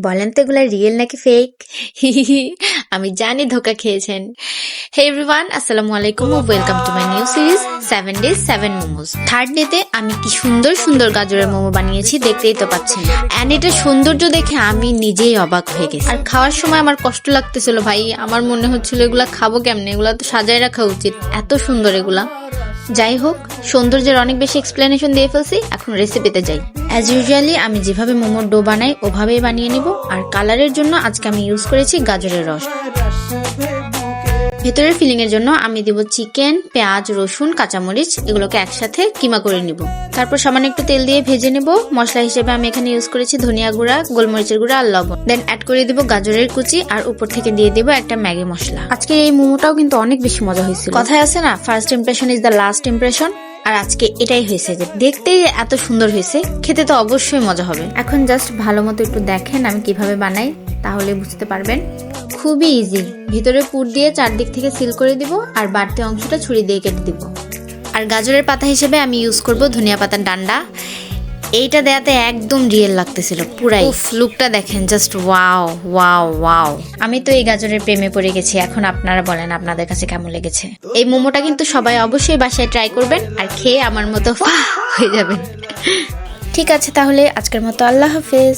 বলেন তো এগুলা রিয়েল নাকি ফেক? আমি জানি ধোকা খেয়েছেন। হে এভরিওয়ান, আসসালামু আলাইকুম ও welcome to my new series 7 days 7 momos. Third ডেতে আমি কি সুন্দর সুন্দর গাজরের মোমো বানিয়েছি, দেখতেই তো পাচ্ছেন। এন্ড এটা সৌন্দর্য দেখে আমি নিজেই অবাক হয়ে গেছি। আর খাওয়ার সময় আমার কষ্ট লাগতেছিল ভাই, আমার মনে হচ্ছিল এগুলা খাবো কেমনে, এগুলা তো সাজায় রাখা উচিত, এত সুন্দর এগুলা। যাই হোক, সৌন্দর্যের অনেক বেশি এক্সপ্লেনেশন দিয়ে ফেলছি, এখন রেসিপিতে যাই। অ্যাজ ইউজুয়ালি আমি যেভাবে মোমোর ডো বানাই ওভাবেই বানিয়ে নিব। আর কালারের জন্য আজকে আমি ইউজ করেছি গাজরের রস। ভেতরের ফিলিং এর জন্য আমি দিব চিকেন, পেঁয়াজ, রসুন, কাঁচামরিচ, এগুলোকে একসাথে কিমা করে নিব। তারপর সামান্য একটু তেল দিয়ে ভেজে নেব। মশলা হিসেবে আমি এখানে ইউজ করেছি ধনিয়া গুঁড়া, গোলমরিচের গুঁড়া আর লবণ। দেন অ্যাড করে দিব গাজরের কুচি আর উপর থেকে দিয়ে দিব একটা ম্যাগি মশলা। আজকে এই মোমোটাও কিন্তু অনেক বেশি মজা হয়েছিল। কথায় আছে না, first impression is the last impression. আর আজকে এটাই হয়েছে, যে দেখতেই এত সুন্দর হয়েছে, খেতে তো অবশ্যই মজা হবে। এখন জাস্ট ভালো মতো একটু দেখেন আমি কিভাবে বানাই, তাহলে বুঝতে পারবেন। খুবই ইজি। ভিতরে পুর দিয়ে চারদিক থেকে সিল করে দিব আর বাড়তি অংশটা ছুরি দিয়ে কেটে দিব। আর গাজরের পাতা হিসেবে আমি ইউজ করব ধনিয়া পাতার ডান্ডা। এইটা দেয়াতে একদম রিয়েল লাগতেছিল পুরাই। লুকটা দেখেন, জাস্ট ওয়াও ওয়াও ওয়াও। আমি তো এই গাজরের প্রেমে পড়ে গেছি। এখন আপনারা বলেন আপনাদের কাছে কেমন লেগেছে। এই মোমোটা কিন্তু সবাই অবশ্যই বাসায় ট্রাই করবেন আর খেয়ে আমার মতো হয়ে যাবেন। ঠিক আছে, তাহলে আজকের মতো আল্লাহ হাফেজ।